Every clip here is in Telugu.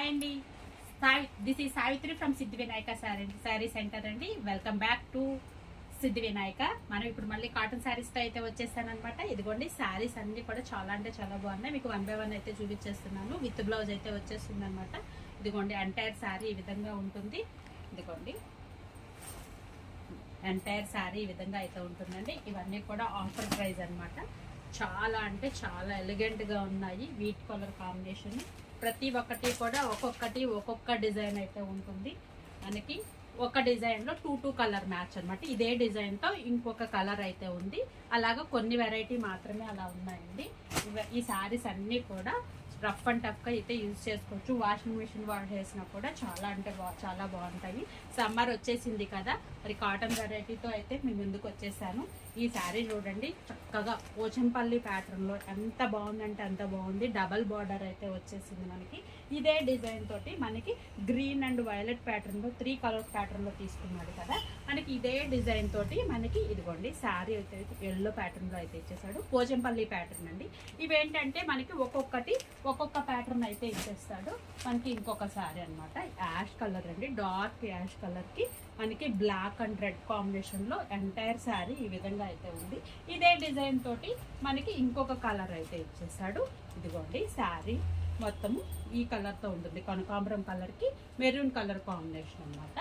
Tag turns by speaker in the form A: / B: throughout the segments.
A: హాయ్ అండి. దిస్ ఈ Savitri from Siddhi Vinayaka sari centre అండి. వెల్కమ్ బ్యాక్ టు సిద్ధి వినాయక. మనం ఇప్పుడు మళ్ళీ కాటన్ శారీస్తో అయితే వచ్చేసాను అనమాట. ఇదిగోండి శారీస్ అన్ని కూడా చాలా అంటే చాలా బాగున్నాయి. మీకు 1 by 1 అయితే చూపించేస్తున్నాను. విత్ బ్లౌజ్ అయితే వచ్చేస్తుంది అనమాట. ఇదిగోండి ఎంటైర్ శారీ ఈ విధంగా ఉంటుంది. ఇదిగోండి ఎంటైర్ శారీ ఈ విధంగా అయితే ఉంటుందండి. ఇవన్నీ కూడా ఆఫర్ ప్రైస్ అనమాట. చాలా అంటే చాలా ఎలిగెంట్గా ఉన్నాయి. వీట్ కలర్ కాంబినేషన్ ప్రతి ఒక్కటి కూడా ఒక్కొక్క డిజైన్ అయితే ఉంటుంది. మనకి ఒక డిజైన్లో 2 కలర్ మ్యాచ్ అనమాట. ఇదే డిజైన్తో ఇంకొక కలర్ అయితే ఉంది. అలాగా కొన్ని వెరైటీ మాత్రమే అలా ఉన్నాయండి. ఈ శారీస్ అన్నీ కూడా రఫ్ అండ్ టఫ్గా అయితే యూజ్ చేసుకోవచ్చు. వాషింగ్ మిషన్ వాడేసినా కూడా చాలా అంటే చాలా బాగుంటాయి. సమ్మర్ వచ్చేసింది కదా, మరి కాటన్ వెరైటీతో అయితే మేము ముందుకు వచ్చేసాను. ఈ శారీ చూడండి, చక్కగా పోచంపల్లి ప్యాటర్న్లో ఎంత బాగుందంటే అంత బాగుంది. డబల్ బార్డర్ అయితే వచ్చేసింది మనకి. ఇదే డిజైన్ తోటి మనకి గ్రీన్ అండ్ వైలెట్ ప్యాటర్న్లో 3 కలర్ ప్యాటర్న్లో తీసుకున్నాడు కదా. మనకి ఇదే డిజైన్ తోటి మనకి ఇదిగోండి శారీ అయితే ఎల్లో ప్యాటర్న్లో అయితే ఇచ్చేసాడు. పోచంపల్లి ప్యాటర్న్ అండి. ఇవేంటంటే మనకి ఒక్కొక్క ప్యాటర్న్ అయితే ఇచ్చేస్తాడు. మనకి ఇంకొక శారీ అనమాట. యాష్ కలర్ అండి, డార్క్ యాష్ కలర్కి మనకి బ్లాక్ అండ్ రెడ్ కాంబినేషన్లో ఎంటైర్ శారీ ఈ విధంగా అయితే ఉంది. ఇదే డిజైన్ తోటి మనకి ఇంకొక కలర్ అయితే ఇచ్చేస్తాడు. ఇదిగోండి శారీ మొత్తము ఈ కలర్తో ఉంటుంది. కనకాంబరం కలర్కి మెరూన్ కలర్ కాంబినేషన్ అనమాట.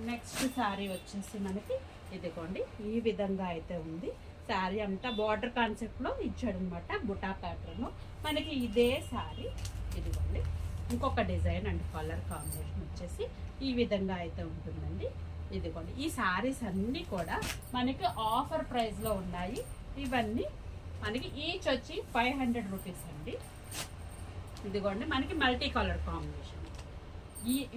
A: నెక్స్ట్ శారీ వచ్చేసి మనకి ఇదిగోండి ఈ విధంగా అయితే ఉంది. శారీ అంతా బార్డర్ కాన్సెప్ట్లో ఇచ్చాడు అనమాట. బుటా ప్యాటర్న్ మనకి ఇదే శారీ. ఇదిగోండి ఇంకొక డిజైన్ అండ్ కలర్ కాంబినేషన్ వచ్చేసి ఈ విధంగా అయితే ఉంటుందండి. ఇదిగోండి ఈ శారీస్ అన్నీ కూడా మనకి ఆఫర్ ప్రైస్లో ఉన్నాయి. ఇవన్నీ మనకి ఈచ్ వచ్చి 500 రూపీస్ అండి. ఇదిగోండి మనకి మల్టీ కలర్ కాంబినేషన్.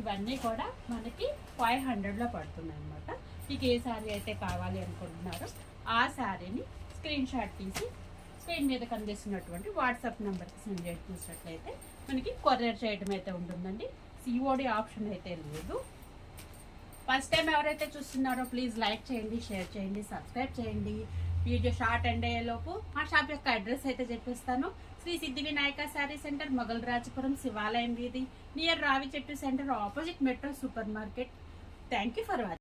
A: ఇవన్నీ కూడా మనకి 500లో పడుతున్నాయి అనమాట. మీకు ఏ శారీ అయితే కావాలి అనుకుంటున్నారో ఆ శారీని స్క్రీన్ షాట్ తీసి స్క్రీన్ మీద కనిపిస్తున్నటువంటి వాట్సాప్ నెంబర్కి సెండ్ చేసినట్లయితే మనకి కొరియర్ చేయడం అయితే ఉంటుందండి. సిఓడి ఆప్షన్ అయితే లేదు. ఫస్ట్ టైం ఎవరైతే చూస్తున్నారో ప్లీజ్ లైక్ చేయండి, షేర్ చేయండి, సబ్స్క్రైబ్ చేయండి. వీడియో షార్ట్ ఎండ్ అయ్యేలోపు మా షాప్ యొక్క అడ్రస్ అయితే చెప్పిస్తాను. శ్రీ సిద్ధి వినాయక శారీ సెంటర్, మొగల్ రాజపురం, శివాలయం వీధి, నియర్ రావి చెట్టు centre, opposite metro super market. Thank you for watching.